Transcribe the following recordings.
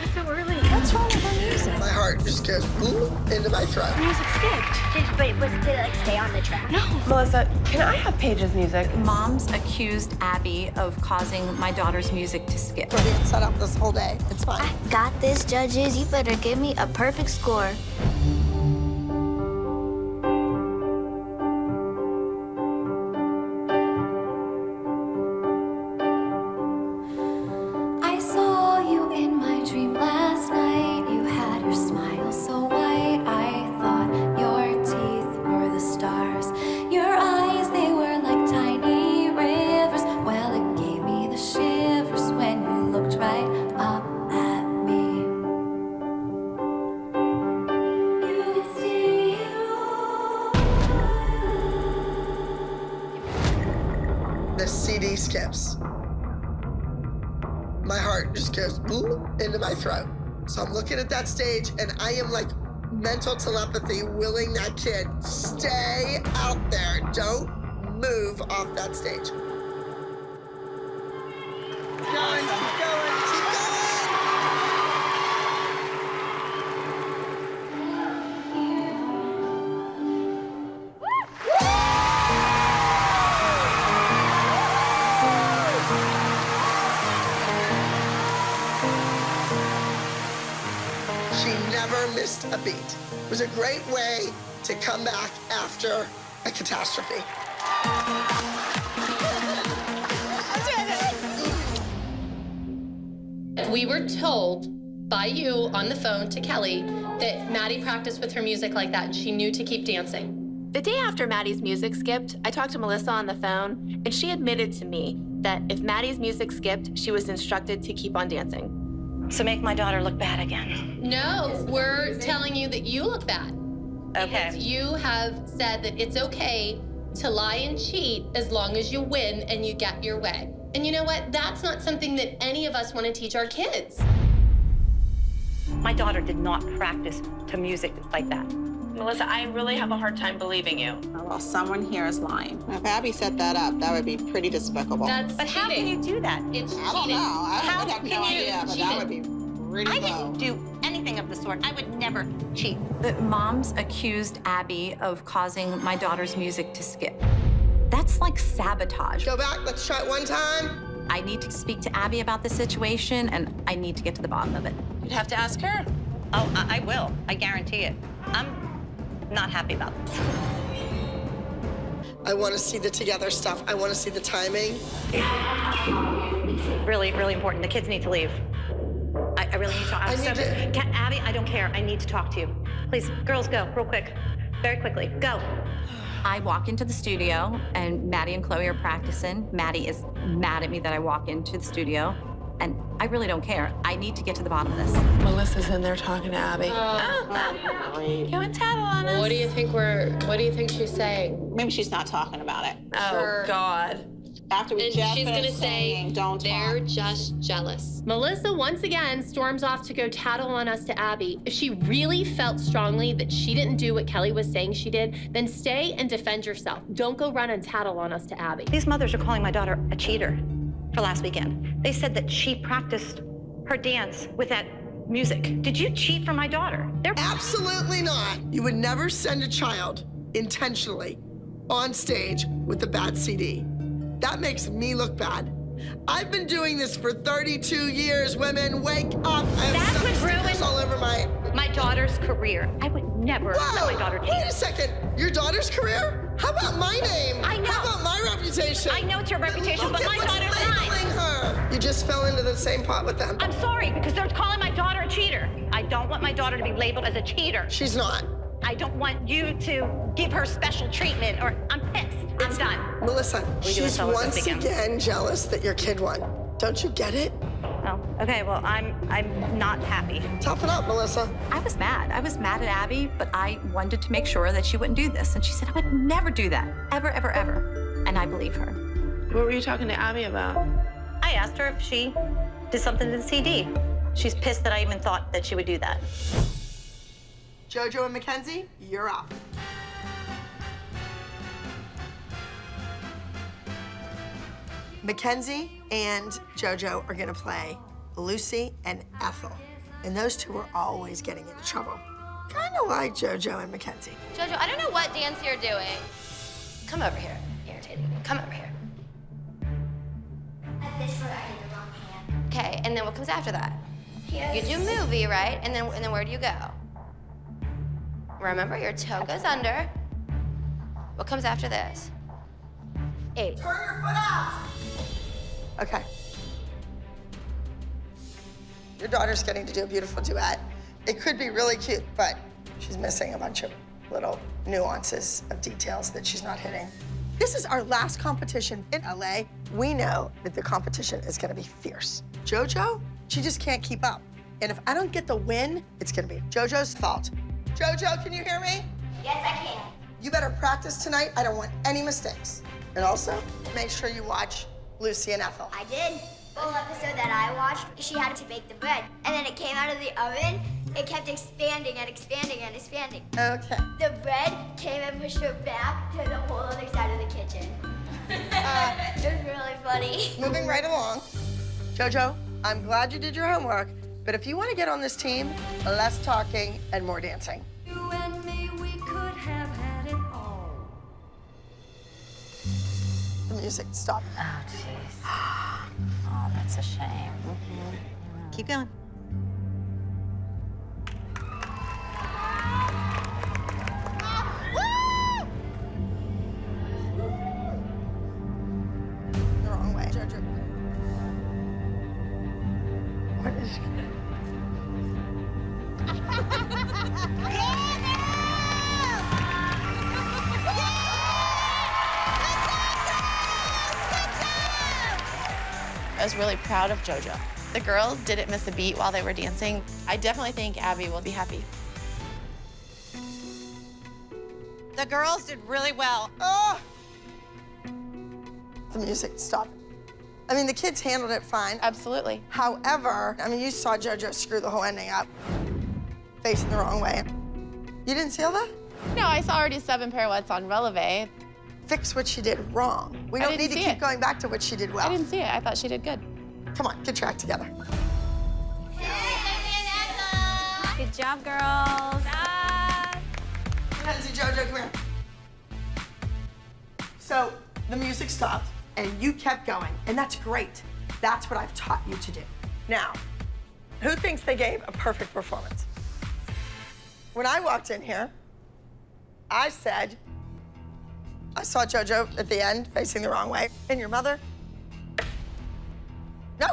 bed so early? What's wrong with her music? My heart just goes boom into my throat. Music skipped. Was it like stay on the track? No. Melissa, can I have Paige's music? Moms accused Abby of causing my daughter's music to skip. We're being set up this whole day. It's fine. I got this, judges. You better give me a perfect score. I saw you in my dream last night. You had your smile so white. I thought your teeth were the stars. Your eyes, they were like tiny rivers. Well, it gave me the shivers when you looked right up at me. You see The CD skips. My heart just goes boom into my throat. So I'm looking at that stage and I am like mental telepathy willing that kid, stay out there. Don't move off that stage. Keep going, keep going, keep going. She never missed a beat. It was a great way to come back after a catastrophe. We were told by you on the phone to Kelly that Maddie practiced with her music like that and she knew to keep dancing. The day after Maddie's music skipped, I talked to Melissa on the phone, and she admitted to me that if Maddie's music skipped, she was instructed to keep on dancing. So make my daughter look bad again. No, we're telling you that you look bad. Okay. Because you have said that it's okay to lie and cheat as long as you win and you get your way. And you know what? That's not something that any of us want to teach our kids. My daughter did not practice to music like that. Melissa, I really have a hard time believing you. Well, someone here is lying. If Abby set that up, that would be pretty despicable. That's But cheating. how can you do that? It's I don't cheating. know. I How would have no can you idea, but that would be pretty I low. didn't do anything of the sort. I would never cheat. The moms accused Abby of causing my daughter's music to skip. That's like sabotage. Go back, let's try it one time. I need to speak to Abby about the situation, and I need to get to the bottom of it. You'd have to ask her. Oh, I will. I guarantee it. I'm not happy about this. I want to see the together stuff. I want to see the timing. Really, really important. The kids need to leave. I really need to talk. I need to- Abby, I don't care. I need to talk to you. Please, girls, go real quick. Very quickly. Go. I walk into the studio, and Maddie and Chloe are practicing. Maddie is mad at me that I walk into the studio, and I really don't care. I need to get to the bottom of this. Melissa's in there talking to Abby. Go and tattle on us. What do you think she's saying? Maybe she's not talking about it. Oh, Sure. God. After we And just she's gonna finished say, singing, don't they're talk. just jealous. Melissa once again storms off to go tattle on us to Abby. If she really felt strongly that she didn't do what Kelly was saying she did, then stay and defend yourself. Don't go run and tattle on us to Abby. These mothers are calling my daughter a cheater for last weekend. They said that she practiced her dance with that music. Did you cheat for my daughter? They're Absolutely not. You would never send a child intentionally on stage with a bad CD. That makes me look bad. I've been doing this for 32 years. Women, wake up. I have That stuck would stickers ruin all over my daughter's career. I would never let my daughter cheat. Wait a second. Your daughter's career? How about my name? I know. How about my reputation? I know it's your reputation, but Look my at what's daughter's labeling mine. her. You just fell into the same pot with them. I'm sorry, because they're calling my daughter a cheater. I don't want my daughter to be labeled as a cheater. She's not. I don't want you to give her special treatment, or I'm pissed. I'm done. Melissa, We do she's this all this once weekend. again jealous that your kid won. Don't you get it? Oh, okay, well, I'm not happy. Toughen up, Melissa. I was mad. I was mad at Abby, but I wanted to make sure that she wouldn't do this. And she said, I would never do that, ever, ever, ever. And I believe her. What were you talking to Abby about? I asked her if she did something to the CD. She's pissed that I even thought that she would do that. Jojo and Mackenzie, you're up. Mackenzie and Jojo are gonna play Lucy and Ethel. And those two were always getting into trouble. Kind of like Jojo and Mackenzie. Jojo, I don't know what dance you're doing. Come over here. Irritating me. Come over here. At this foot, I did the wrong hand. Okay, and then what comes after that? Yes. You do movie, right? And then where do you go? Remember, your toe goes under. What comes after this? 8. Turn your foot out! Okay. Your daughter's getting to do a beautiful duet. It could be really cute, but she's missing a bunch of little nuances of details that she's not hitting. This is our last competition in LA. We know that the competition is gonna be fierce. Jojo, she just can't keep up. And if I don't get the win, it's gonna be Jojo's fault. Jojo, can you hear me? Yes, I can. You better practice tonight. I don't want any mistakes. And also, make sure you watch Lucy and Ethel. I did. The whole episode that I watched, she had to bake the bread. And then it came out of the oven. It kept expanding and expanding and expanding. Okay. The bread came and pushed her back to the whole other side of the kitchen. It was really funny. Moving right along. Jojo, I'm glad you did your homework, but if you want to get on this team, less talking and more dancing. You and me, we could have had it all. The music, stop. Oh, jeez. Oh, that's a shame. Keep going. The wrong way, Jojo. What is I was really proud of Jojo. The girls didn't miss a beat while they were dancing. I definitely think Abby will be happy. The girls did really well. Oh! The music, stop. I mean, the kids handled it fine. Absolutely. However, I mean, you saw Jojo screw the whole ending up, facing the wrong way. You didn't see all that? No, I saw her do 7 pirouettes on Relive. Fix what she did wrong. We don't need to keep going back to what she did well. I didn't see it. I thought she did good. Come on, get your act together. Good job, girls. Mackenzie, Jojo, come here. So the music stopped and you kept going, and that's great. That's what I've taught you to do. Now, who thinks they gave a perfect performance? When I walked in here, I said, I saw Jojo at the end facing the wrong way. And your mother? No,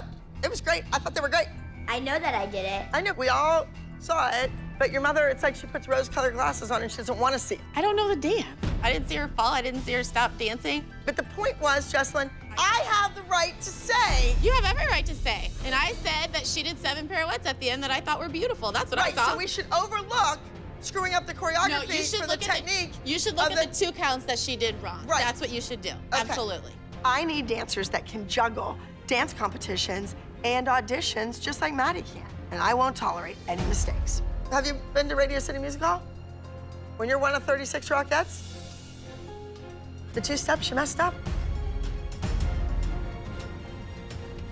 it was great. I thought they were great. I know that I did it. I know, we all saw it, but your mother, it's like she puts rose-colored glasses on and she doesn't want to see it. I don't know the dance. I didn't see her fall. I didn't see her stop dancing. But the point was, Jesselyn, I have the right to say. You have every right to say. And I said that she did 7 pirouettes at the end that I thought were beautiful. That's what I Right, saw. so we should overlook screwing up the choreography for the technique. You should look at the 2 counts that she did wrong. Right. That's what you should do. Okay. Absolutely. I need dancers that can juggle dance competitions and auditions just like Maddie can. And I won't tolerate any mistakes. Have you been to Radio City Music Hall? When you're one of 36 Rockettes? The 2 steps you messed up?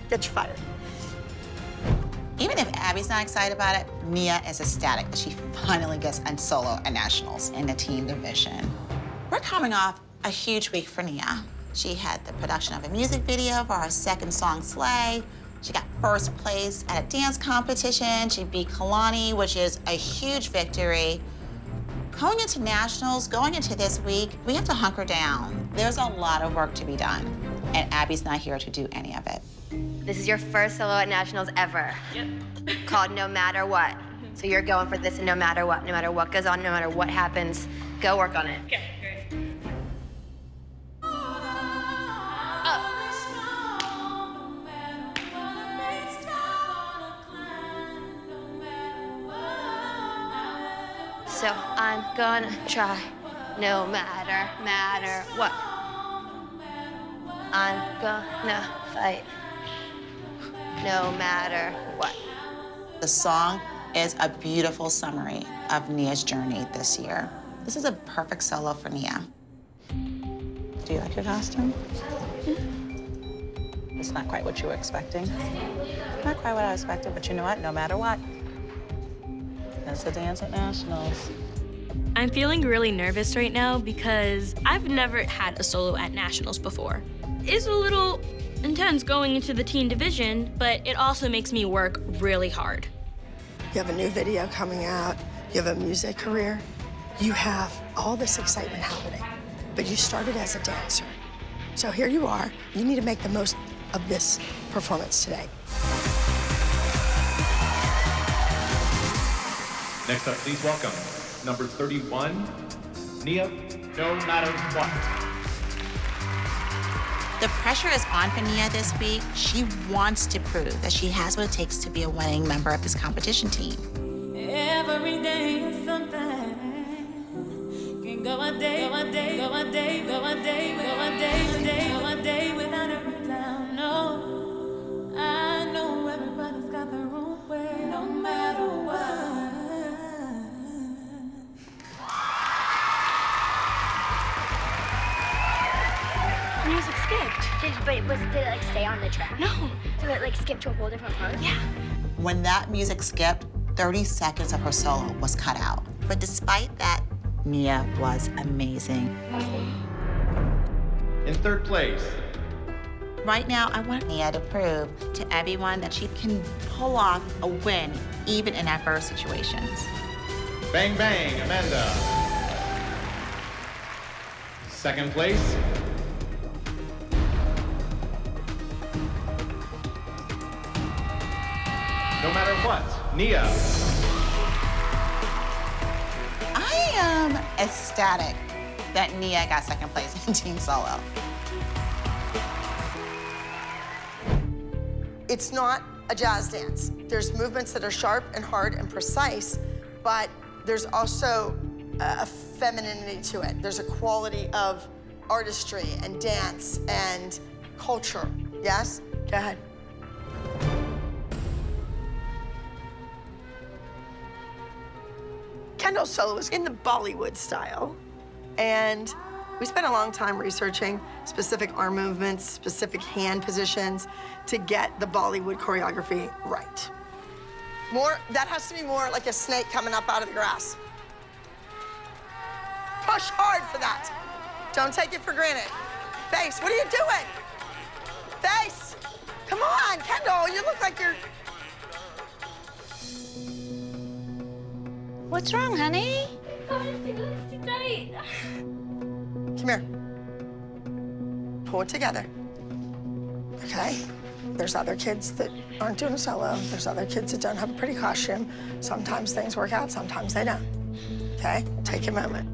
Get you fired. Even if Abby's not excited about it, Nia is ecstatic that she finally gets a solo at Nationals in the team division. We're coming off a huge week for Nia. She had the production of a music video for our second song, Slay. She got first place at a dance competition. She beat Kalani, which is a huge victory. Going into Nationals, going into this week, we have to hunker down. There's a lot of work to be done, and Abby's not here to do any of it. This is your first solo at Nationals ever. Yep. Called No Matter What. So you're going for this and no matter what goes on, no matter what happens, go work on it. Okay, great. So I'm gonna try no matter what. I'm gonna fight no matter what. The song is a beautiful summary of Nia's journey this year. This is a perfect solo for Nia. Do you like your costume? It's not quite what you were expecting. Not quite what I expected, but you know what? No matter what, That's a dance at nationals. I'm feeling really nervous right now because I've never had a solo at nationals before. It's a little intense going into the teen division, but it also makes me work really hard. You have a new video coming out, you have a music career, you have all this excitement happening, but you started as a dancer. So here you are, you need to make the most of this performance today. Next up, please welcome number 31, Nia, No Matter What. The pressure is on for Nia this week. She wants to prove that she has what it takes to be a winning member of this competition team. Every day is something. Can go a day, go a day, go a day, go a day, go a day, go a day, go a day without a breakdown. No, I know everybody's got their own way, no matter what. Music skipped. Did it like stay on the track? No. Did it like skip to a whole different part? Yeah. When that music skipped, 30 seconds of her solo was cut out. But despite that, Nia was amazing. In third place, Right now, I want Nia to prove to everyone that she can pull off a win, even in adverse situations. Bang Bang, Amanda. Second place, No Matter What, Nia. I am ecstatic that Nia got second place in team solo. It's not a jazz dance. There's movements that are sharp and hard and precise, but there's also a femininity to it. There's a quality of artistry and dance and culture. Yes? Go ahead. Kendall's solo is in the Bollywood style, and we spent a long time researching specific arm movements, specific hand positions to get the Bollywood choreography right. That has to be more like a snake coming up out of the grass. Push hard for that. Don't take it for granted. Face, what are you doing? Face, come on, Kendall, you look like you're... What's wrong, honey? Come here. Pull it together. Okay? There's other kids that aren't doing a solo. There's other kids that don't have a pretty costume. Sometimes things work out, sometimes they don't. Okay? Take a moment.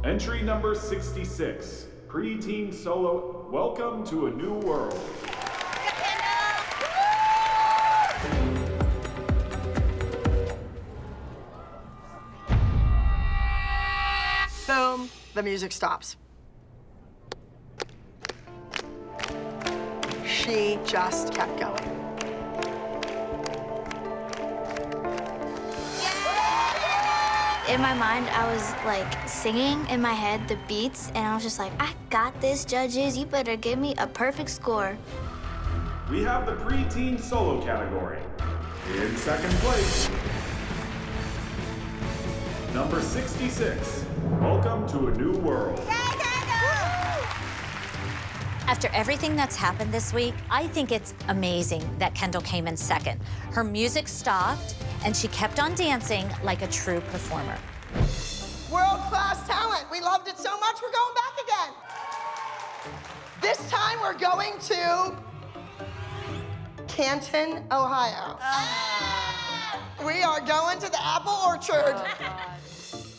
Entry number 66, pre-teen solo, Welcome to a New World. Boom, the music stops. She just kept going. In my mind, I was like singing in my head the beats, and I was just like, I got this, judges. You better give me a perfect score. We have the pre-teen solo category. In second place, number 66, Welcome to a New World. After everything that's happened this week, I think it's amazing that Kendall came in second. Her music stopped, and she kept on dancing like a true performer. World-class talent. We loved it so much, we're going back again. This time, we're going to Canton, Ohio. We are going to the apple orchard.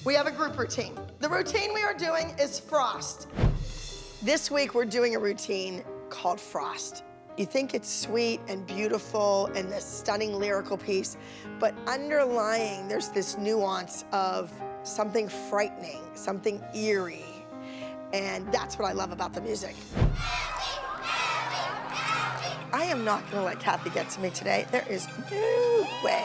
We have a group routine. The routine we are doing is Frost. This week, we're doing a routine called Frost. You think it's sweet and beautiful and this stunning lyrical piece, but underlying, there's this nuance of something frightening, something eerie, and that's what I love about the music. I am not gonna let Kathy get to me today. There is no way.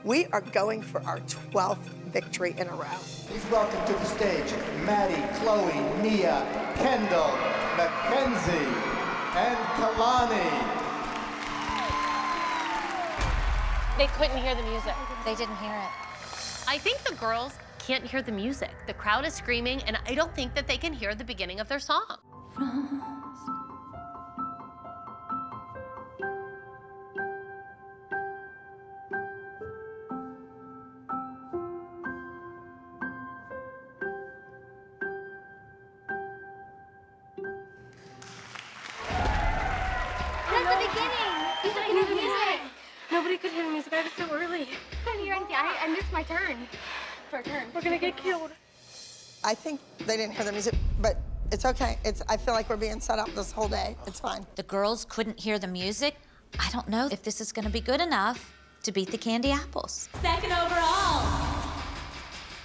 We are going for our 12th victory in a row. Please welcome to the stage, Maddie, Chloe, Nia, Kendall, Mackenzie, and Kalani. They couldn't hear the music. They didn't hear it. I think the girls can't hear the music. The crowd is screaming, and I don't think that they can hear the beginning of their song. Nobody could hear the music. I was so early. I missed my turn. We're gonna get killed. I think they didn't hear the music, but it's okay. I feel like we're being set up this whole day. It's fine. The girls couldn't hear the music. I don't know if this is gonna be good enough to beat the Candy Apples. Second overall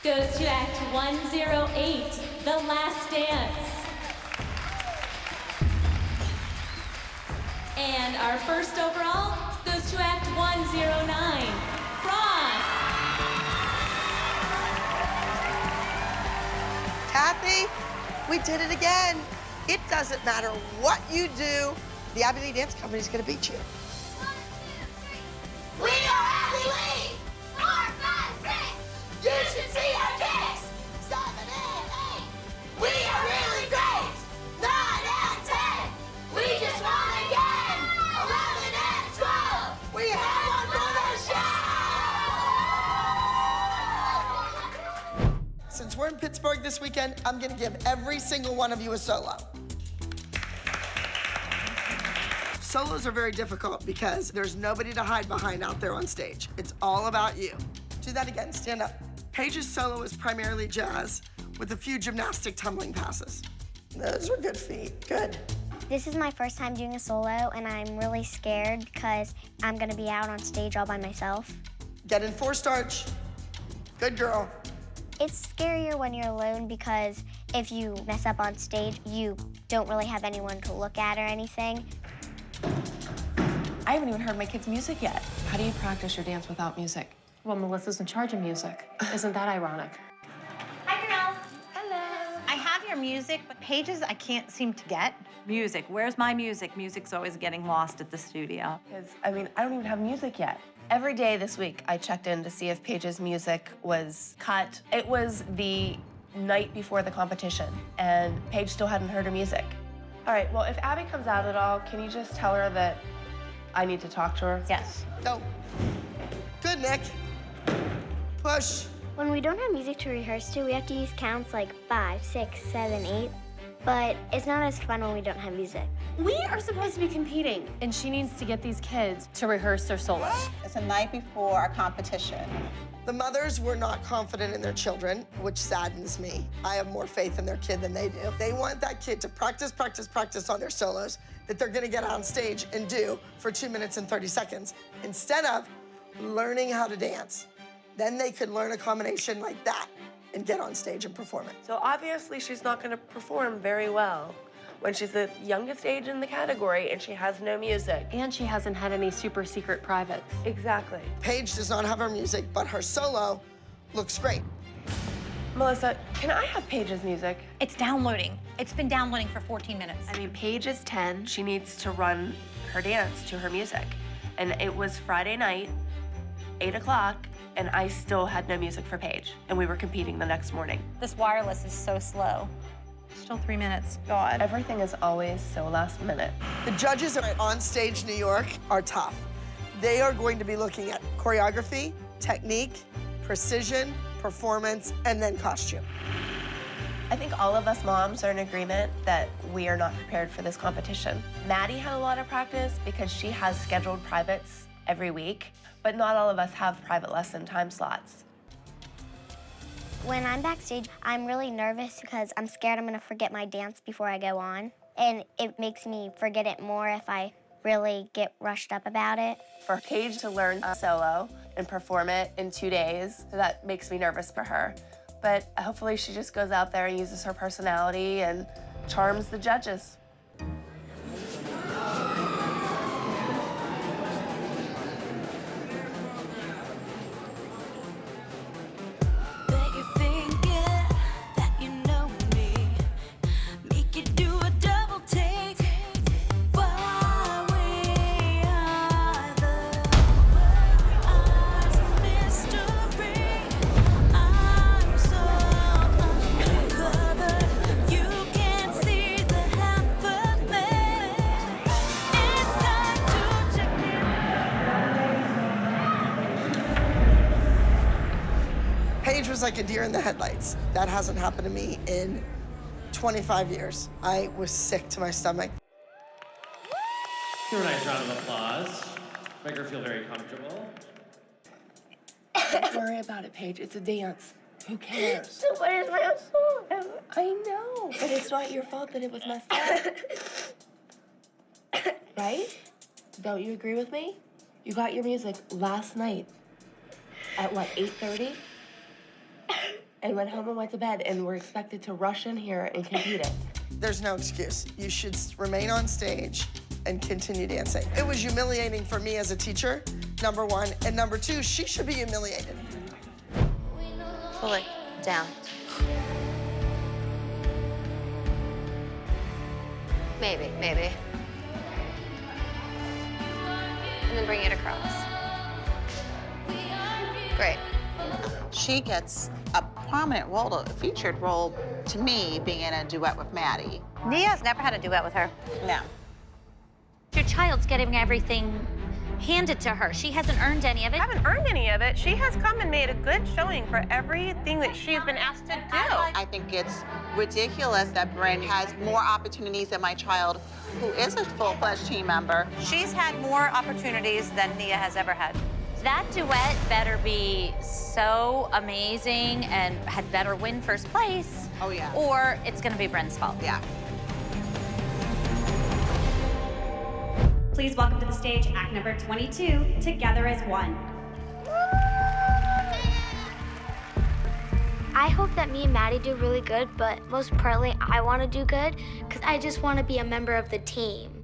goes to Act 108, The Last Dance. And our first overall goes to Act 109, Frost. Kathy, we did it again. It doesn't matter what you do, the Abbey Lee Dance Company is gonna beat you. 1, 2, 3. We are Abbey Lee! 4, 5, 6. You should see our kicks! 7 and 8. We are really great! 9 and 10. We just won again! 11 and 12. We have one for the show! Since we're in Pittsburgh this weekend, I'm gonna give every single one of you a solo. Solos are very difficult because there's nobody to hide behind out there on stage. It's all about you. Do that again, stand up. Paige's solo is primarily jazz with a few gymnastic tumbling passes. Those are good feet, good. This is my first time doing a solo, and I'm really scared because I'm gonna be out on stage all by myself. Get in 4 starch. Good girl. It's scarier when you're alone because if you mess up on stage, you don't really have anyone to look at or anything. I haven't even heard my kids' music yet. How do you practice your dance without music? Well, Melissa's in charge of music. Isn't that ironic? Hi, girls. Hello. I have your music, but Paige's I can't seem to get. Music, where's my music? Music's always getting lost at the studio. Because, I don't even have music yet. Every day this week, I checked in to see if Paige's music was cut. It was the night before the competition, and Paige still hadn't heard her music. All right, well, if Abby comes out at all, can you just tell her that I need to talk to her? Yes. Go. Good, Nick. Push. When we don't have music to rehearse to, we have to use counts like 5, 6, 7, 8. But it's not as fun when we don't have music. We are supposed to be competing, and she needs to get these kids to rehearse their solos. It's the night before our competition. The mothers were not confident in their children, which saddens me. I have more faith in their kid than they do. They want that kid to practice, practice, practice on their solos that they're gonna get on stage and do for 2 minutes and 30 seconds instead of learning how to dance. Then they could learn a combination like that and get on stage and perform it. So obviously she's not gonna perform very well when she's the youngest age in the category and she has no music. And she hasn't had any super secret privates. Exactly. Paige does not have her music, but her solo looks great. Melissa, can I have Paige's music? It's downloading. It's been downloading for 14 minutes. I mean, Paige is 10. She needs to run her dance to her music. And it was Friday night, 8 o'clock, and I still had no music for Paige. And we were competing the next morning. This wireless is so slow. Still 3 minutes. God. Everything is always so last minute. The judges at On Stage New York are tough. They are going to be looking at choreography, technique, precision, performance, and then costume. I think all of us moms are in agreement that we are not prepared for this competition. Maddie had a lot of practice because she has scheduled privates every week, but not all of us have private lesson time slots. When I'm backstage, I'm really nervous because I'm scared I'm gonna forget my dance before I go on. And it makes me forget it more if I really get rushed up about it. For Paige to learn a solo and perform it in 2 days, that makes me nervous for her. But hopefully she just goes out there and uses her personality and charms the judges. was like a deer in the headlights. That hasn't happened to me in 25 years. I was sick to my stomach. Give her a nice round of applause. Make her feel very comfortable. Don't worry about it, Paige. It's a dance. Who cares? So what is my song? I know, but it's not your fault that it was messed up. Right? Don't you agree with me? You got your music last night at what, 8:30? And went home and went to bed and were expected to rush in here and compete it. There's no excuse. You should remain on stage and continue dancing. It was humiliating for me as a teacher, number one, and number two, she should be humiliated. Pull it down. Maybe. And then bring it across. Great. She gets a prominent role, a featured role to me, being in a duet with Maddie. Nia's never had a duet with her. No. Your child's getting everything handed to her. She hasn't earned any of it. I haven't earned any of it. She has come and made a good showing for everything that she's been asked to do. I think it's ridiculous that Brynn has more opportunities than my child, who is a full-fledged team member. She's had more opportunities than Nia has ever had. That duet better be so amazing and had better win first place. Oh, yeah. Or it's gonna be Brynn's fault. Yeah. Please welcome to the stage act number 22, Together as One. I hope that me and Maddie do really good, but most importantly, I want to do good because I just want to be a member of the team.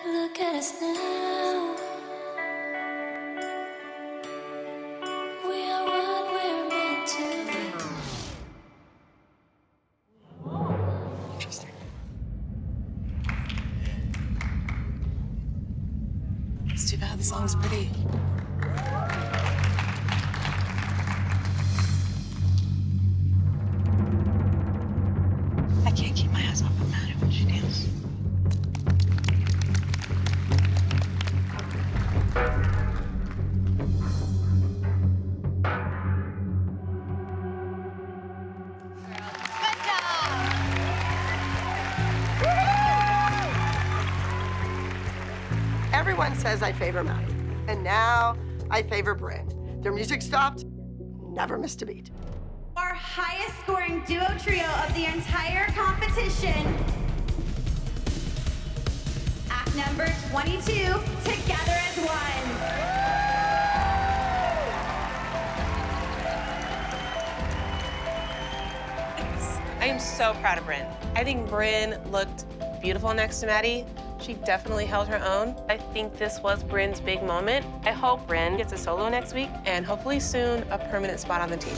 Look at us now. We are what we're meant to be. Interesting. It's too bad the song's pretty. I can't keep my eyes off of Maddie when she dances. Everyone says I favor Maddie, and now I favor Brynn. Their music stopped, never missed a beat. Our highest scoring duo trio of the entire competition. Act number 22, Together as One. I am so proud of Brynn. I think Brynn looked beautiful next to Maddie. She definitely held her own. I think this was Brynn's big moment. I hope Brynn gets a solo next week and hopefully soon a permanent spot on the team.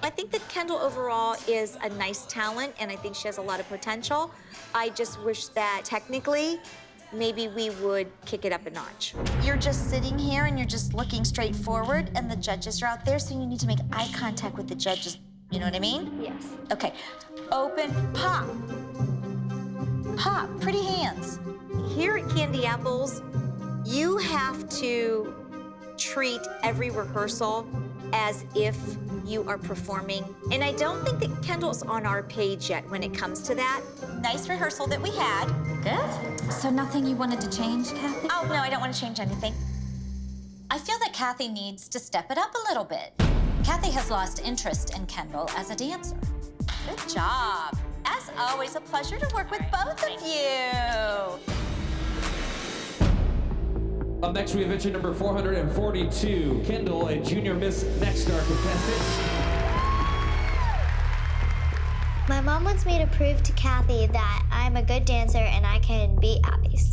I think that Kendall overall is a nice talent, and I think she has a lot of potential. I just wish that technically, maybe we would kick it up a notch. You're just sitting here and you're just looking straight forward, and the judges are out there, so you need to make eye contact with the judges. You know what I mean? Yes. Okay. Open, pop. Pop, pretty hands. Here at Candy Apples, you have to treat every rehearsal as if you are performing. And I don't think that Kendall's on our page yet when it comes to that. Nice rehearsal that we had. Good. So nothing you wanted to change, Kathy? Oh, no, I don't want to change anything. I feel that Kathy needs to step it up a little bit. Kathy has lost interest in Kendall as a dancer. Good job. As always, a pleasure to work with both of you. Up next, we have entry number 442, Kendall, a junior Miss Next Star contestant. My mom wants me to prove to Kathy that I'm a good dancer and I can beat Abby's.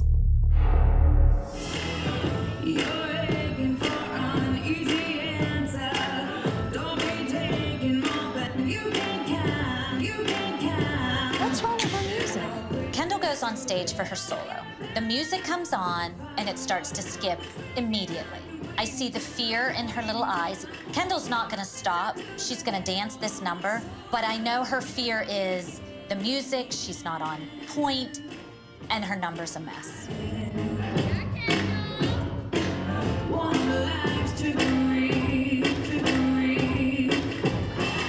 What's wrong with her music? Kendall goes on stage for her solo. The music comes on, and it starts to skip immediately. I see the fear in her little eyes. Kendall's not gonna stop. She's gonna dance this number, but I know her fear is the music, she's not on point, and her number's a mess.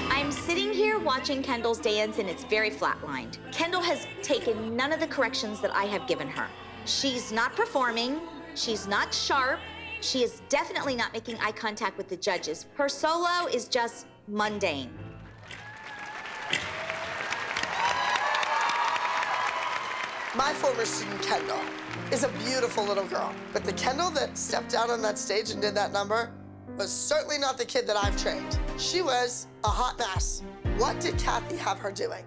I'm sitting here watching Kendall's dance, and it's very flatlined. Kendall has taken none of the corrections that I have given her. She's not performing, she's not sharp, she is definitely not making eye contact with the judges. Her solo is just mundane. My former student, Kendall, is a beautiful little girl. But the Kendall that stepped out on that stage and did that number was certainly not the kid that I've trained. She was a hot mess. What did Kathy have her doing?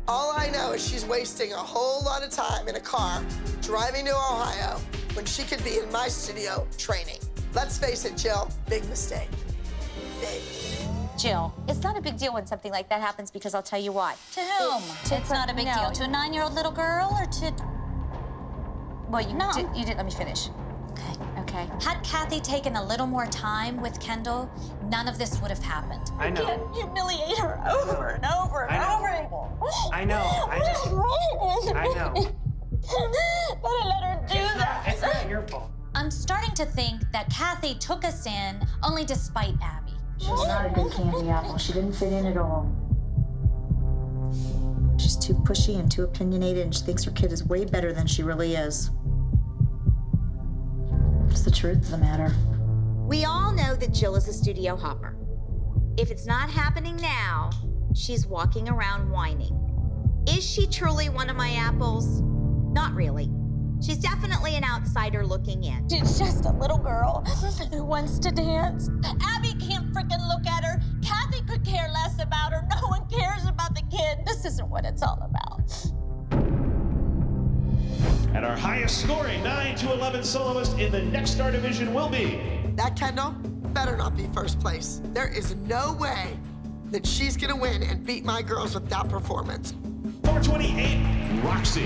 All I know is she's wasting a whole lot of time in a car driving to Ohio when she could be in my studio training. Let's face it, Jill, big mistake. Big. Jill, it's not a big deal when something like that happens because I'll tell you why. To whom? It's not a big deal. To a 9-year-old little girl or to... Well, you didn't let me finish. Okay. Had Kathy taken a little more time with Kendall, none of this would have happened. I know. You can't humiliate her over and over and over. I know. What is wrong with me? I know. But I let her do that. It's not your fault. I'm starting to think that Kathy took us in only to spite Abby. She's not a good candy apple. She didn't fit in at all. She's too pushy and too opinionated, and she thinks her kid is way better than she really is. It's the truth of the matter. We all know that Jill is a studio hopper. If it's not happening now, she's walking around whining. Is she truly one of my apples? Not really. She's definitely an outsider looking in. She's just a little girl who wants to dance. Abby can't freaking look at her. Kathy could care less about her. No one cares about the kid. This isn't what it's all about. And our highest scoring 9 to 11 soloist in the Next Star division will be... That Kendall better not be first place. There is no way that she's gonna win and beat my girls with that performance. 428, Roxy.